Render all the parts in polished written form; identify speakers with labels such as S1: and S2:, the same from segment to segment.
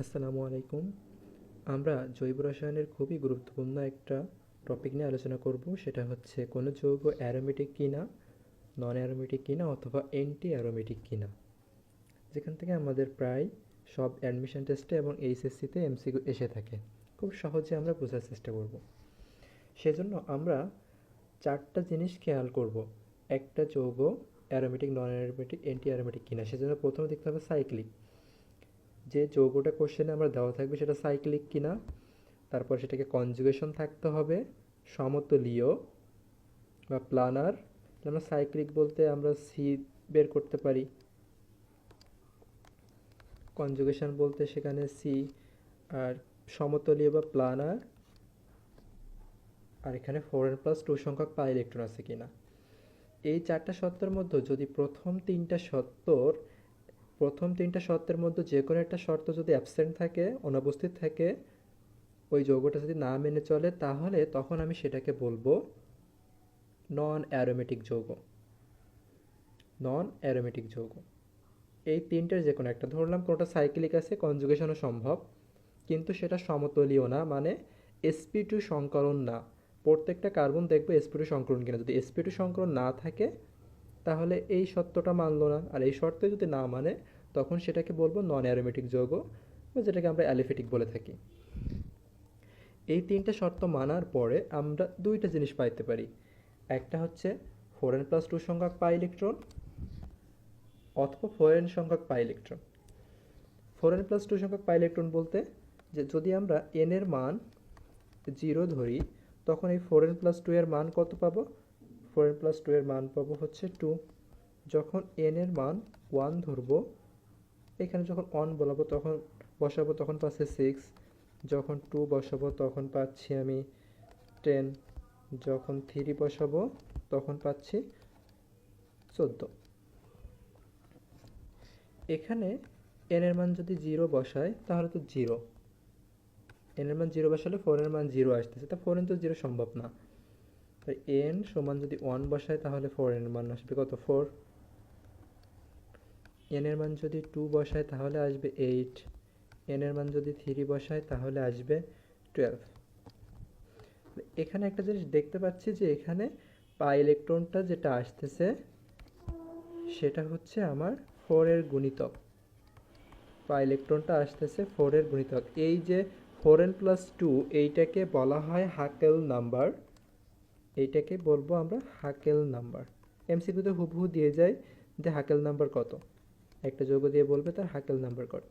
S1: আসসালামু আলাইকুম। আমরা জৈব রসায়নের খুবই গুরুত্বপূর্ণ একটা টপিক নিয়ে আলোচনা করব। সেটা হচ্ছে কোনো যৌগ অ্যারোমেটিক কিনা, নন অ্যারোমেটিক কিনা অথবা অ্যান্টি অ্যারোমেটিক কিনা। যেখান থেকে আমাদের প্রায় সব অ্যাডমিশন টেস্টে এবং এইচএসসিতে এমসিকিউ এসে থাকে। খুব সহজে আমরা বোঝার চেষ্টা করব। সেজন্য আমরা চারটা জিনিস খেয়াল করব। একটা যৌগ অ্যারোমেটিক, নন অ্যারোমেটিক, অ্যান্টি অ্যারোমেটিক কিনা। সেজন্য প্রথমে দেখতে হবে সাইক্লিক। যে যৌগটা কোশ্চেনে আমরা দেওয়া থাকবে সেটা সাইক্লিক কিনা। তারপর সেটাকে কনজুগেশন থাকতে হবে, সমতলীয় বা প্লানার। আমরা সাইক্লিক বলতে আমরা সি বের করতে পারি, কনজুগেশন বলতে সেখানে সি, আর সমতলীয় বা প্লানার, আর এখানে 4n+2 সংখ্যক পাই ইলেকট্রন আছে কিনা। এই চারটা শর্তের মধ্যে যদি প্রথম তিনটা শর্তের মধ্যে যে কোনো একটা শর্ত যদি অ্যাবসেন্ট থাকে, অনুপস্থিত থাকে, ওই যৌগটা যদি না মেনে চলে, তাহলে তখন আমি সেটাকে বলবো নন অ্যারোমেটিক যৌগ। নন অ্যারোমেটিক যৌগ এই তিনটের যে কোনো একটা ধরলাম, কোনোটা সাইক্লিক আছে, কনজুগেশনও সম্ভব, কিন্তু সেটা সমতলীয় না, মানে sp2 সংকরণ না। প্রত্যেকটা কার্বন দেখবে sp2 সংকরণ কিনা। যদি sp2 সংকরণ না থাকে তাহলে এই শর্তটা মানলো না, আর এই শর্তে যদি না মানে তখন সেটাকে বলবো নন অ্যারোমেটিক যৌগ, বা যেটাকে আমরা অ্যালিফেটিক বলে থাকি। এই তিনটে শর্ত মানার পরে আমরা দুইটা জিনিস পাইতে পারি। একটা হচ্ছে 4n+2 সংখ্যক পাই ইলেকট্রন অথবা 4n সংখ্যক পাই ইলেকট্রন। 4n+2 সংখ্যক পাই ইলেকট্রন বলতে যে যদি আমরা n এর মান 0 ধরি, তখন এই 4n+2 এর মান কত পাবো? 4n+2 এর মান পাবো হচ্ছে 2। যখন n এর মান 1 ধরবো, এখানে যখন 1 বসাবো তখন পাচ্ছি 6। যখন 2 বসাবো তখন পাচ্ছি আমি 10। যখন 3 বসাবো তখন পাচ্ছি 14। এখানে n এর মান যদি 0 বসাই তাহলে তো 0, n এর মান 0 বসালে 4 এর মান 0 আসতেছে, তা 4 তো 0 সম্ভব না। তাই n সমান যদি 1 বসায় তাহলে 4 এর মান আসবে কত? 4। n এর মান যদি 2 বসায় তাহলে আসবে 8। n এর মান যদি 3 বসায় তাহলে আসবে 12। এখানে একটা জিনিস দেখতে পাচ্ছি যে এখানে পাই ইলেকট্রনটা যেটা আসতেছে সেটা হচ্ছে আমার 4 এর গুণিতক। পাই ইলেকট্রনটা আসতেছে 4 এর গুণিতক। এই যে 4n+2, এইটাকে বলা হয় হাকেল নাম্বার। এইটাকে বলবো আমরা হাকেল নাম্বার। এমসিকিউতে হুবহু দিয়ে যায় যে হাকেল নাম্বার কত, একটা যৌগ দিয়ে বলবে তার হাকেল নাম্বার কত।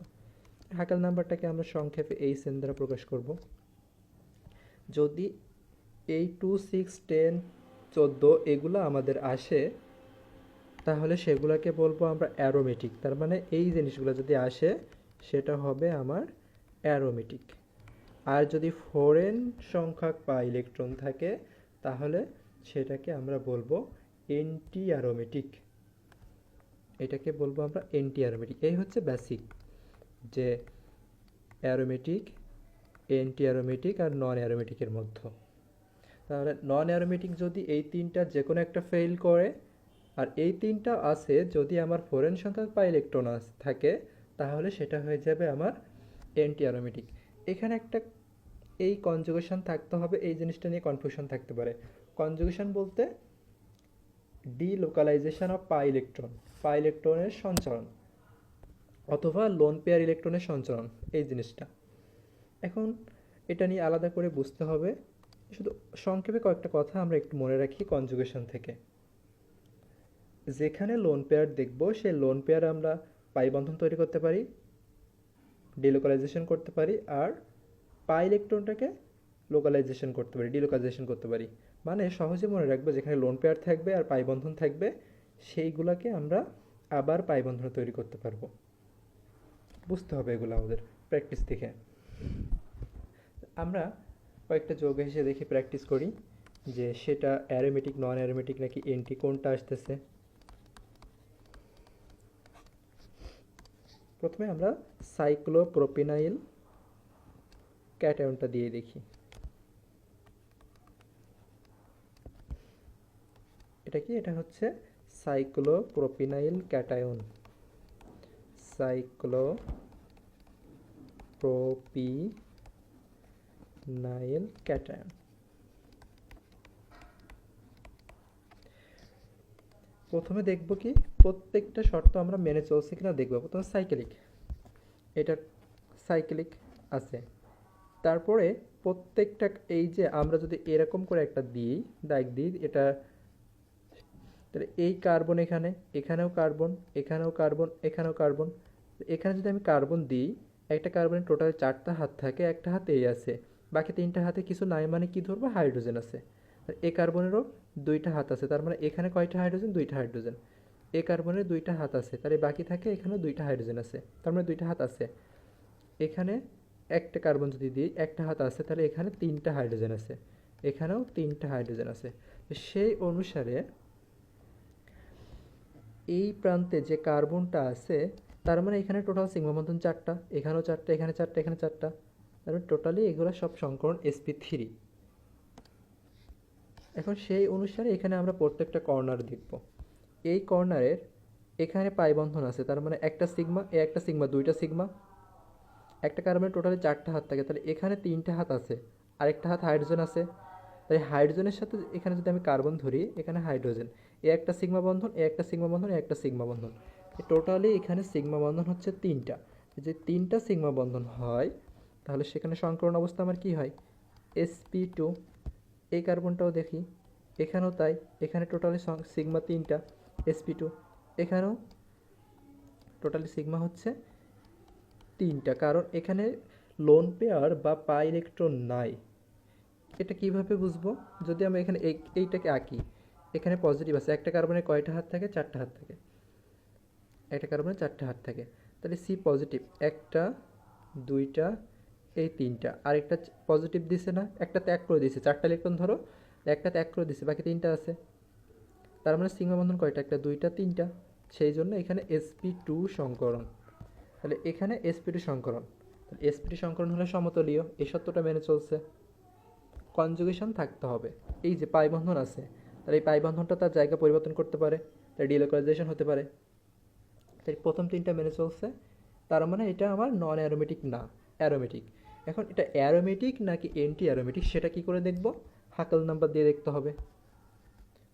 S1: হাকেল নাম্বারটাকে আমরা সংক্ষেপে এইচ দ্বারা প্রকাশ করব। যদি এই 2, 6, 10, 14 এগুলো আমাদের আসে, তাহলে সেগুলোকে বলবো আমরা অ্যারোমেটিক। তার মানে এই জিনিসগুলো যদি আসে সেটা হবে আমার অ্যারোমেটিক। আর যদি 4n সংখ্যক পাই ইলেকট্রন থাকে তাহলে সেটাকে আমরা বলবো অ্যান্টি অ্যারোমেটিক। এটাকে বলবো আমরা অ্যান্টি অ্যারোমেটিক। এই হচ্ছে বেসিক যে অ্যারোমেটিক, অ্যান্টি অ্যারোমেটিক আর নন অ্যারোমেটিকের মধ্যে। তাহলে নন অ্যারোমেটিক যদি এই তিনটার যে কোনো একটা ফেল করে, আর এই তিনটা আছে যদি আমার 4n সংখ্যক পাই ইলেকট্রন থাকে, তাহলে সেটা হয়ে যাবে আমার অ্যান্টি অ্যারোমেটিক। এখানে একটা এই কনজুগেশন থাকতে হবে, এই জিনিসটা নিয়ে কনফিউশন থাকতে পারে। কনজুগেশন বলতে ডিলোকালাইজেশন অফ পাই ইলেকট্রন, পাই ইলেকট্রনের সঞ্চরণ অথবা লোন পেয়ার ইলেকট্রনের সঞ্চরণ, এই জিনিসটা। এখন এটা নিয়ে আলাদা করে বুঝতে হবে। শুধু সংক্ষেপে কয়েকটা কথা আমরা একটু মনে রাখি কনজুগেশন থেকে। যেখানে লোন পেয়ার দেখব সেই লোন পেয়ার আমরা পাই বন্ধন তৈরি করতে পারি, ডিলোকালাইজেশন করতে পারি, আর পাই ইলেকট্রনটাকে ডিলোকালাইজেশন করতে পারি। মানে সহজে মনে রাখবো, যেখানে লোন পেয়ার থাকবে আর পাই বন্ধন থাকবে সেইগুলোকে আমরা আবার পাই বন্ধন তৈরি করতে পারবো। বুঝতে হবে এগুলো আমাদের প্র্যাকটিস থেকে। আমরা কয়েকটা যৌগ হিসেবে দেখি, প্র্যাকটিস করি যে সেটা অ্যারোমেটিক, নন অ্যারোমেটিক নাকি এন্টি, কোনটা আসতেছে। প্রথমে আমরা সাইক্লোপ্রোপিনাইল ক্যাটায়নটা দিয়ে দেখি। এটা কি? এটা হচ্ছে সাইক্লোপ্রোপিনাইল ক্যাটায়ন। প্রোপিনাইল ক্যাটায়ন। প্রথমে দেখব কি প্রত্যেকটা শর্ত আমরা মেনে চলছি কিনা দেখব। প্রথমে সাইক্লিক, এটা সাইক্লিক আছে। তারপরে প্রত্যেকটা এই যে আমরা যদি এরকম করে একটা দিই, দাগ দিই, এটা তাহলে এই কার্বন এখানে, এখানেও কার্বন, এখানেও কার্বন, এখানেও কার্বন। এখানে যদি আমি কার্বন দিই, একটা কার্বনের টোটাল 4টা হাত থাকে, একটা হাত এই আছে, বাকি 3টা হাতে কিছু নাই, মানে কি ধরবো হাইড্রোজেন আছে। আর এই কার্বনেরও 2টা হাত আছে, তার মানে এখানে কয়টা হাইড্রোজেন? 2টা হাইড্রোজেন। এই কার্বনের 2টা হাত আছে, তাহলে বাকি থাকে এখানেও 2টা হাইড্রোজেন আছে, তার মানে 2টা হাত আছে। এখানে একটা কার্বন যদি দিই, একটা হাত আছে, তাহলে এখানে 3টা হাইড্রোজেন আছে, এখানেও 3টা হাইড্রোজেন আছে। সেই অনুসারে এই প্রান্তে যে কার্বনটা আছে, তার মানে এখানে টোটাল সিগমা বন্ধন 4টা, এখানেও 4টা, এখানে 4টা, এখানে 4টা, তার মানে টোটালি এগুলো সব সংকরণ sp3। এখন সেই অনুসারে এখানে আমরা প্রত্যেকটা কর্নার দেখব। এই কর্নারের এখানে পাই বন্ধন আছে, তার মানে একটা সিগমা, এ একটা সিগমা, 2টা সিগমা। একটা কার্বনের টোটালি 4টা হাত থাকে, তাহলে এখানে 3টা হাত আছে, আরেকটা হাত হাইড্রোজেন আছে। তাই হাইড্রোজেনের সাথে এখানে যদি আমি কার্বন ধরি, এখানে হাইড্রোজেন, এ একটা সিগমা বন্ধন, এ একটা সিগমা বন্ধন, এ একটা সিগমা বন্ধন। টোটালি এখানে সিগমা বন্ধন হচ্ছে 3টা। যে 3টা সিগমা বন্ধন হয়, তাহলে সেখানে সংকরণ অবস্থা আমার কি হয়? sp2। এই কার্বনটাও দেখি, এখানেও তাই, এখানে টোটালি সিগমা 3টা, sp2। এখানেও টোটালি সিগমা হচ্ছে 3টা, কারণ এখানে লোন পেয়ার বা পাই ইলেকট্রন নাই। এটা কিভাবে বুঝবো? যদি আমরা এখানে এইটাকে আঁকি, এখানে পজিটিভ আছে, একটা কার্বনের কয়টা হাত থাকে? 4টা হাত থাকে, একটা কার্বনের 4টা হাত থাকে, তাহলে সি পজিটিভ, একটা, 2টা, এই 3টা, আরেকটা পজিটিভ দিছে না, একটা ত্যাগ করে দিছে, 4টা ইলেকট্রন ধরো, একটা ত্যাগ করে দিছে, বাকি 3টা আছে, তার মানে সিগমা বন্ধন কয়টা? একটা, 2টা, 3টা। সেই জন্য এখানে sp2 সংকরণ। তাহলে এখানে sp2 সংকরণ, sp2 সংকরণ হলে সমতলীয়, এই সত্যটা মেনে চলছে। কনজুগেশন থাকতে হবে। এই যে পাই বন্ধন আছে, তাহলে এই পাই বন্ধনটা তার জায়গা পরিবর্তন করতে পারে, তাই ডিলোকালাইজেশন হতে পারে। তাই প্রথম 3টা মেনে চলছে, তার মানে এটা আমার নন অ্যারোমেটিক না, অ্যারোমেটিক। এখন এটা অ্যারোমেটিক নাকি অ্যান্টি অ্যারোমেটিক সেটা কি করে দেখব? হাকেল নাম্বার দিয়ে দেখতে হবে।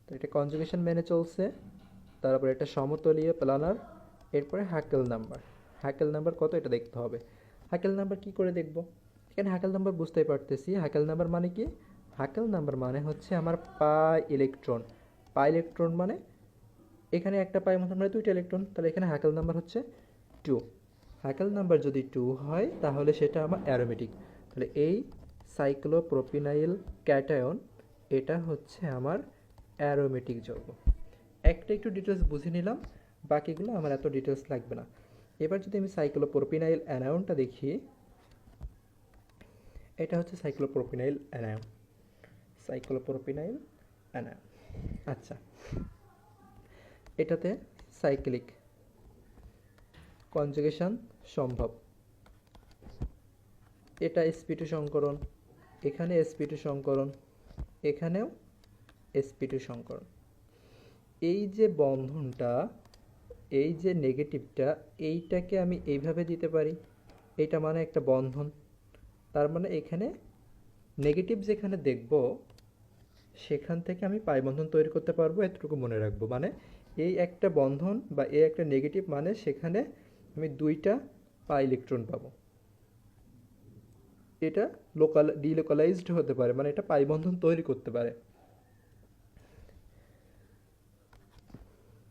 S1: তো এটা কনজুগেশন মেনে চলছে, তারপরে এটা সমতলীয় প্লানার, এরপরে হাকেল নাম্বার। হাকেল নাম্বার কত এটা দেখতে হবে। হাকেল নাম্বার কি করে দেখব? এখানে হাকেল নাম্বার বুঝতেই পারতেছি। হাকেল নাম্বার মানে কি? হাকেল নাম্বার মানে হচ্ছে আমার পাই ইলেকট্রন। পাই ইলেকট্রন মানে এখানে একটা পাই মতন মানে 2টা ইলেকট্রন, তাহলে এখানে হাকেল নাম্বার হচ্ছে 2। হাকেল নাম্বার যদি 2 হয় তাহলে সেটা আমার অ্যারোমেটিক। তাহলে এই সাইক্লোপ্রোপিনাইল ক্যাটায়ন, এটা হচ্ছে আমার অ্যারোমেটিক যৌগ। একটা একটু ডিটেলস বুঝে নিলাম, বাকিগুলো আমার এত ডিটেলস লাগবে না। এবার যদি আমি সাইক্লোপ্রোপিনাইল অ্যানায়নটা দেখি, এটা হচ্ছে সাইক্লোপ্রোপিনাইল অ্যানায়ন। সাইক্লোপ্রোপিনাইল অ্যানায়ন, আচ্ছা, এটাতে সাইক্লিক কনজুগেশন সম্ভব। এটা sp2 সংকরণ, এখানে sp2 সংকরণ, এখানেও sp2 সংকরণ। এই যে বন্ধনটা, এই যে নেগেটিভটা, এইটাকে আমি এইভাবে দিতে পারি, এইটা মানে একটা বন্ধন, তার মানে এখানে নেগেটিভ যেখানে দেখব সেখান থেকে আমি পাই বন্ধন তৈরি করতে পারবো, এতটুকু মনে রাখবো। মানে এই একটা বন্ধন বা এই একটা নেগেটিভ মানে সেখানে আমি 2টা পাই ইলেকট্রন পাবো। এটা ডিলোকালাইজড হতে পারে, মানে এটা পাই বন্ধন তৈরি করতে পারে।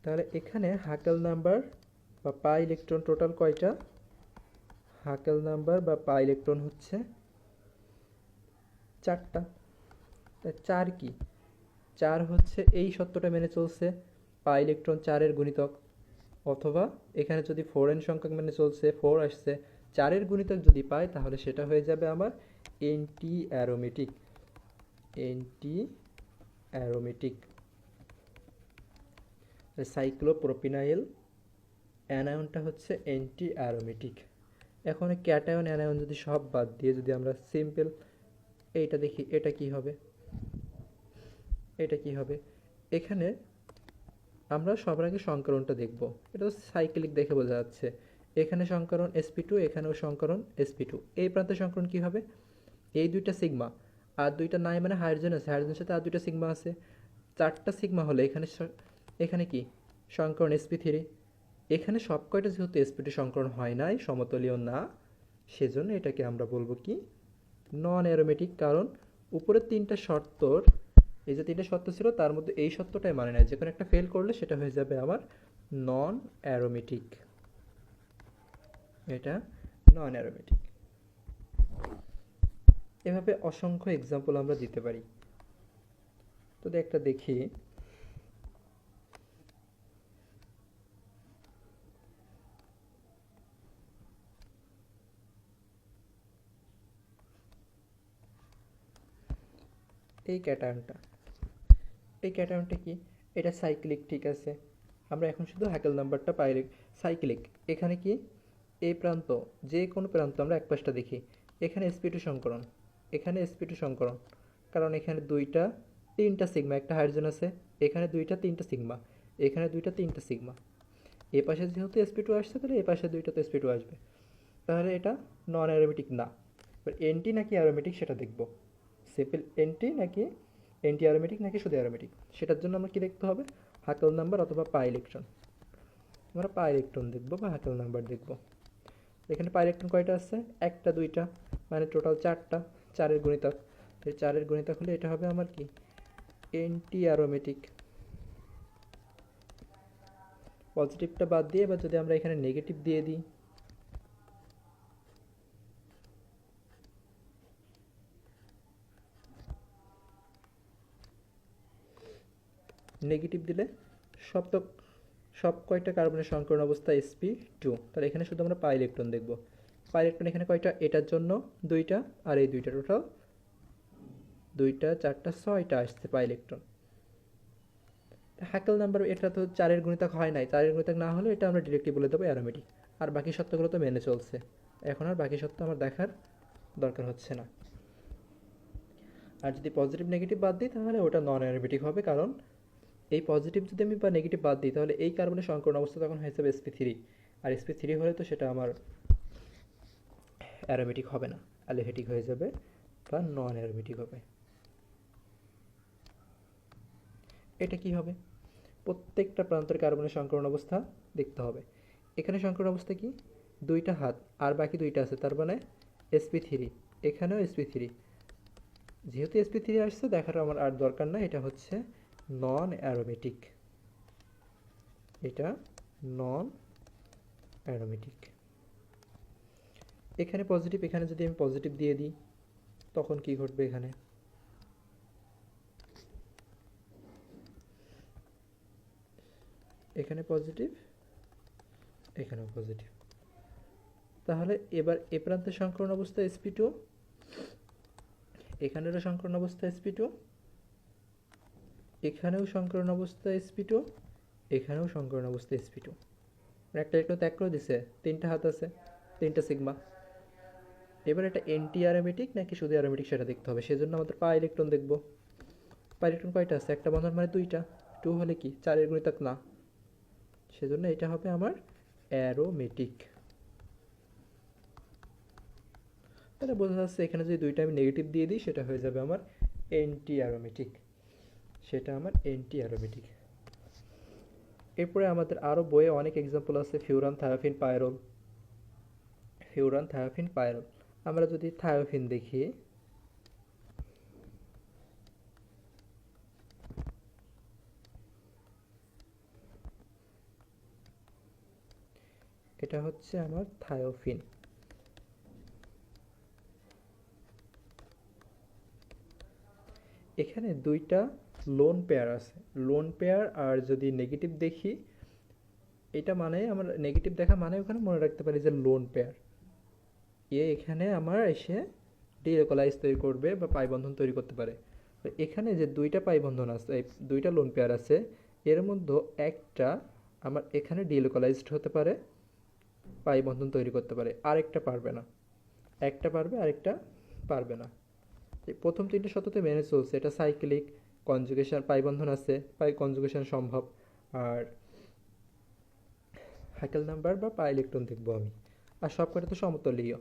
S1: তাহলে এখানে হাকেল নাম্বার বা পাই ইলেকট্রন টোটাল কয়টা? হাকেল নাম্বার বা পাই ইলেকট্রন হচ্ছে 4টা। 4 কি? 4 হচ্ছে এই সত্যটা মেনে চলছে, পাই ইলেকট্রন 4-এর গুণিতক, অথবা এখানে যদি 4n সংখ্যক মেনে চলছে, 4 আসছে, 4-এর গুণিতক যদি পাই তাহলে সেটা হয়ে যাবে আমার anti aromatic. Anti aromatic cyclopropenyl অ্যানায়নটা হচ্ছে অ্যান্টি অ্যারোমেটিক। এখন ক্যাটায়ন অ্যানায়ন যদি সব বাদ দিয়ে যদি আমরা সিম্পল এইটা দেখি, এটা কি হবে? এটা কি হবে? এখানে আমরা সবার আগে সংকরণটা দেখব। এটা তো সাইক্লিক দেখে বোঝা যাচ্ছে, এখানে সংকরণ sp2, এখানেও সংকরণ sp2। এই প্রান্তে সংকরণ কি হবে? এই দুইটা সিগমা আর দুইটা নাই মানে হাইড্রোজেন আছে, হাইড্রোজেনের সাথে আর দুইটা সিগমা আছে, চারটা সিগমা হলে এখানে এখানে কি সংকরণ sp3। এখানে সব কয়টা যেহেতু sp2 সংকরণ হয় নাই, সমতলীয় না, সেজন্য এটাকে আমরা বলবো কি নন অ্যারোমেটিক। কারণ উপরের তিনটা শর্তর, এই যে তিনটা শর্ত ছিল তার মধ্যে এই শর্তটাই মানে নেয়, যে কোনো একটা ফেল করলে সেটা হয়ে যাবে আমার নন অ্যারোমেটিক। এটা নন অ্যারোমেটিক। এভাবে অসংখ্য এক্সাম্পল আমরা দিতে পারি। তো একটা দেখি, এই ক্যাটায়নটা কি? এটা সাইক্লিক, ঠিক আছে। আমরা এখন শুধু হ্যাকেল নাম্বারটা পাই। সাইক্লিক, এখানে কি এই প্রান্ত, যে কোনো প্রান্ত আমরা এক পাশটা দেখি, এখানে sp2 সংকরণ, এখানে sp2 সংকরণ, কারণ এখানে দুইটা তিনটা সিগমা, একটা হাইড্রোজেন আছে, এখানে দুইটা তিনটা সিগমা, এখানে দুইটা তিনটা সিগমা। এ পাশে যেহেতু sp2 আসছে তাহলে এ পাশে দুইটা তো sp2 আসবে, তাহলে এটা নন অ্যারোমেটিক না। এবার এন্টি নাকি অ্যারোমেটিক সেটা দেখব। সিম্পল এন্টি নাকি এন্টি অ্যারোমেটিক নাকি শুধু অ্যারোমেটিক, সেটার জন্য আমরা কি দেখতে হবে? হাকেল নাম্বার অথবা পাই ইলেকট্রন। আমরা পাই ইলেকট্রন দেখব বা হাকেল নাম্বার দেখব। এখানে পাই ইলেকট্রন কয়টা আছে? একটা দুইটা, মানে টোটাল চারটা। চারের গুণিতক, এই চারের গুণিতক হলে এটা হবে আমার কি এন্টি অ্যারোমেটিক। পজিটিভটা বাদ দিয়ে এবার যদি আমরা এখানে নেগেটিভ দিয়ে দিই, নেগেটিভ দিলে সব কয়টা কার্বনের সংকরণ অবস্থা sp2, তাহলে এখানে শুধু আমরা পাই ইলেকট্রন দেখব। পাই ইলেকট্রন এখানে কয়টা? এটার জন্য দুইটা আর এই দুইটা, টোটাল দুইটা চারটা ছয়টা আসছে পাই ইলেকট্রন। হ্যাকেল নাম্বার এটা তো চারের গুণিতক হয় নাই, চারের গুণিতক না হলে এটা আমরা ডিরেক্টলি বলে দেবো অ্যারোমেটিক। আর বাকি সত্যগুলো তো মেনে চলছে, এখন আর বাকি সত্য আমার দেখার দরকার হচ্ছে না। আর যদি পজিটিভ নেগেটিভ বাদ দিই তাহলে ওটা নন অ্যারোমেটিক হবে, কারণ এই পজিটিভ যদি আমি বা নেগেটিভ বাদ দিই তাহলে এই কার্বনের সংকরণ অবস্থা তখন হয়ে যাবে sp3, আর sp3 হলে তো সেটা আমার অ্যারোমেটিক হবে না, অ্যালোহেটিক হয়ে যাবে বা নন অ্যারোমেটিক হবে। এটা কি হবে? প্রত্যেকটা প্রান্তের কার্বনের সংকরণ অবস্থা দেখতে হবে। এখানে সংকরণ অবস্থা কি? দুইটা হাত আর বাকি দুইটা আছে, তার মানে sp3, এখানেও sp3। যেহেতু sp3 আসছে দেখার আমার আর দরকার না, এটা হচ্ছে নন অ্যারোমেটিক, এটা নন অ্যারোমেটিক। এখানে পজিটিভ, এখানে যদি আমি পজিটিভ দিয়ে দিই তখন কি ঘটবে? এখানে পজিটিভ, এখানেও পজিটিভ, তাহলে এবার এ প্রান্তের সংকরণ অবস্থা sp2, এখানেরও সংকরণ অবস্থা sp2, এখানেও সংকরণ অবস্থা sp2, এখানেও সংকরণ অবস্থা sp2। একটা ইলেকট্রন ত্যাগ করে দিছে, তিনটা হাত আছে, তিনটা সিগমা। এবার এটা এন্টি অ্যারোমেটিক নাকি শুধু অ্যারোমেটিক সেটা দেখতে হবে, সেজন্য আমাদের পাই ইলেকট্রন দেখব। পাই ইলেকট্রন কয়টা আছে? একটা বন্ধন মানে দুইটা, টু হলে কি চারের গুণিতক না, সেজন্য এটা হবে আমার অ্যারোমেটিক। তাহলে বোঝা যাচ্ছে এখানে যদি দুইটা আমি নেগেটিভ দিয়ে দিই সেটা হয়ে যাবে আমার এন্টি অ্যারোমেটিক, সেটা আমার এন্টি অ্যারোমেটিক। এরপরে আমাদের আরও বইয়ে অনেক এক্সাম্পল আছে, ফিউরান, থায়োফিন, পাইরল। Furan, thiophene, পাইরল। আমরা যদি থায়োফিন দেখি, এটা হচ্ছে আমার থায়োফিন। এখানে দুইটা লোন পেয়ার আছে, লোন পেয়ার। আর যদি নেগেটিভ দেখি, এটা মানে আমরা নেগেটিভ দেখা মানে ওখানে মনে রাখতে পারি যে লোন পেয়ার, এখানে আমার এসে ডিলোকালাইজ তৈরি করবে বা পাই বন্ধন তৈরি করতে পারে। তো এখানে যে দুইটা পাই বন্ধন আছে, দুইটা লোন পেয়ার আছে, এর মধ্যে একটা আমার এখানে ডিলোকালাইজড হতে পারে, পাই বন্ধন তৈরি করতে পারে, আরেকটা পারবে না। একটা পারবে আরেকটা পারবে না। প্রথম তিনটে শর্ততে মেনে চলছে, এটা সাইক্লিক, কনজুগেশন, পাই বন্ধন আছে, পাই কনজুগেশন সম্ভব। আর হ্যাকেল নাম্বার বা পাই ইলেকট্রন দেখব আমি। আর সব কটা তো সমতলীয়।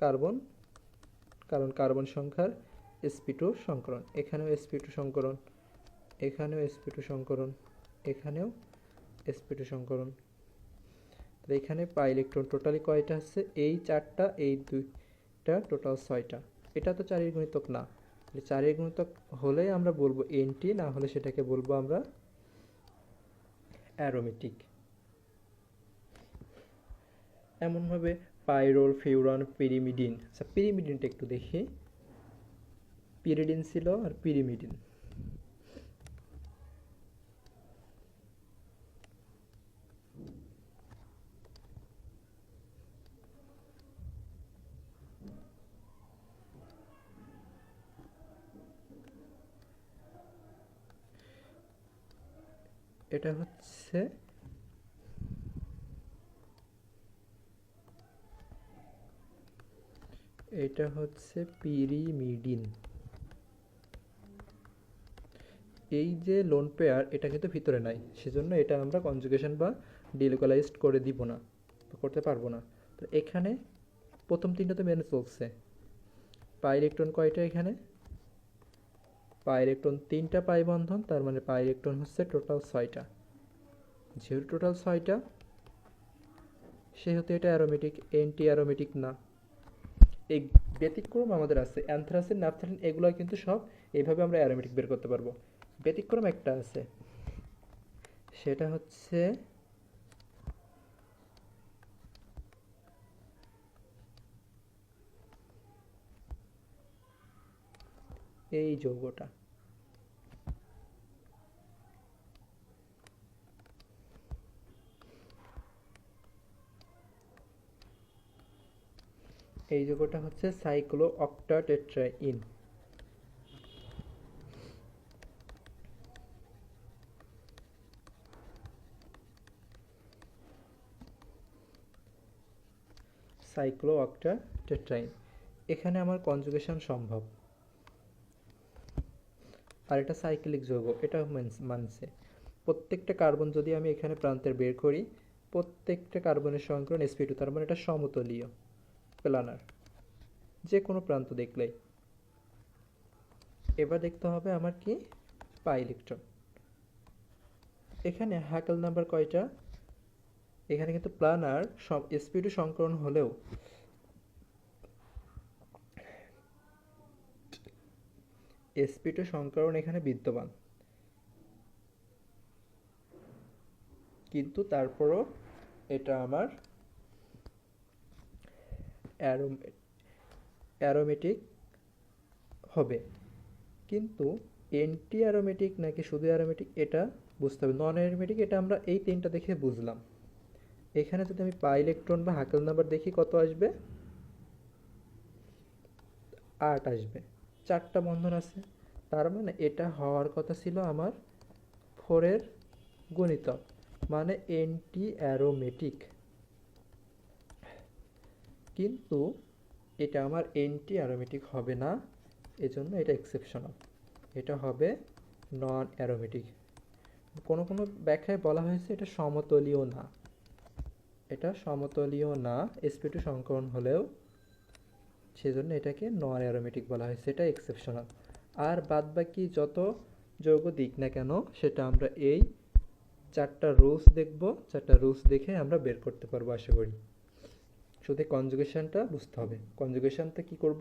S1: কার্বন, কারণ কার্বন সংখ্যার sp2 সংকরণ, এখানেও sp2 সংকরণ, এখানেও sp2 সংকরণ, এখানেও sp2 সংকরণ। তাহলে এখানে পাই ইলেকট্রন টোটালি কয়টা আছে? এই 4টা, এই 2টা, টোটাল 6টা। এটা তো 4 এর গুণিতক না, 4 এর গুণিতক হলে আমরা বলবো nt, না হলে সেটাকে বলবো আমরা অ্যারোমেটিক। এমনভাবে পাইরোল, ফিউরান, পিরিমিডিন। আচ্ছা, পিরিমিডিনটা একটু দেখি। পিরিডিন ছিল আর পিরিমিডিন। এটা হচ্ছে পিরিমিডিন। এই যে লোন পেয়ার, এটা কিন্তু ভিতরে নাই, সেজন্য এটা আমরা কনজুগেশন বা ডিলোকালাইজড করে দিব না, করতে পারবো না। তো এখানে প্রথম তিনটা তো মেনে চলছে। পাই ইলেকট্রন কয়টা এখানে? পাই ইলেকট্রন 3টা পাই বন্ধন, তার মানে পাই ইলেকট্রন হচ্ছে টোটাল 6টা। যেহেতু টোটাল 6টা, সেহেতু এটা অ্যারোমেটিক, এন্টি অ্যারোমেটিক না। এই ব্যতিক্রম আমাদের আছে, অ্যানথ্রাসিন, ন্যাপথ্যালিন, এগুলো কিন্তু সব এইভাবে আমরা অ্যারোমেটিক বের করতে পারবো। ব্যতিক্রম একটা আছে, সেটা হচ্ছে এই যৌগটা। এই যৌগটা হচ্ছে সাইক্লো অক্টাটেট্রাইন। সাইক্লো অক্টাটেট্রাইন। এখানে আমার কনজুগেশন সম্ভব। আর এটা সাইক্লিক যৌগ, এটা মানছে। প্রত্যেকটা কার্বন যদি আমি এখানে প্রান্তের বের করি, প্রত্যেকটা কার্বনের সংকরণ sp2, তার মানে এটা সমতলীয়, প্লানার, যে কোনো প্রান্ত দেখলেই। এবার দেখতে হবে আমার কি? Pi electron. এখানে হ্যাকেল নাম্বার কয়টা? এখানে কিন্তু প্লানার সব sp2 সংকরণ হলেও sp2 সংকরণ এখানে বিদ্যমান, কিন্তু তারপরও এটা আমার অ্যারোমেটিক হবে। কিন্তু এন্টি অ্যারোমেটিক নাকি শুধু অ্যারোমেটিক, এটা বুঝতে হবে। নন অ্যারোমেটিক এটা আমরা এই 3টা দেখে বুঝলাম। এখানে যদি আমি পাই ইলেকট্রন বা হ্যাকেল নাম্বার দেখি, কত আসবে? 8 আসবে। 4টা বন্ধন আছে, তার মানে এটা হওয়ার কথা ছিল আমার 4 এর গুণিতক, মানে এন্টি অ্যারোমেটিক। কিন্তু এটা আমার এন্টি অ্যারোমেটিক হবে না, এজন্য এটা এক্সেপশনাল, এটা হবে নন অ্যারোমেটিক। কোনো কোনো ব্যাখ্যায় বলা হয়েছে এটা সমতলীয় না, এটা সমতলীয় না sp2 সংকরণ হলেও, সেজন্য এটাকে নন অ্যারোমেটিক বলা হয়েছে, এটা এক্সেপশনাল। আর বাদবাকি যত যৌগ দিক না কেন, সেটা আমরা এই 4টা রুলস দেখব, 4টা রুলস দেখে আমরা বের করতে পারবো আশা করি। শুধু কনজুগেশনটা বুঝতে হবে। কনজুগেশনটা কি করব?